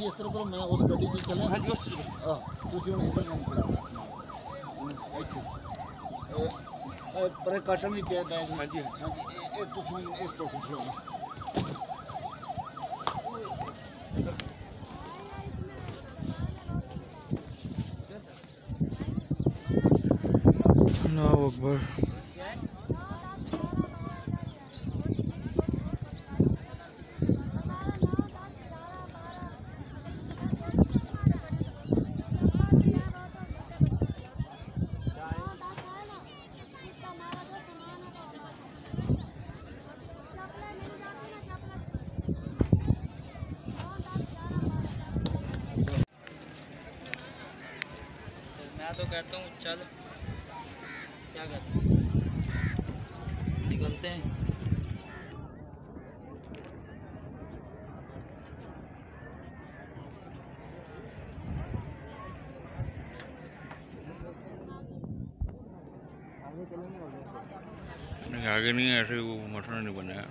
तुसी इस तरह करो, मैं उस गड्डी 'ਚ चले। हाँ जी उस तुसी हुण इधर मैनूं खड़ा इत्थे पर काटन भी पिया बैग। हाँ जी हाँ जी, ये तुसी इस पासे खड़ो। अल्लाहु अकबर। मैं तो कहता हूँ चल, क्या कहते हैं, निकलते हैं। आगे नहीं, ऐसे वो मसला नहीं बनेगा।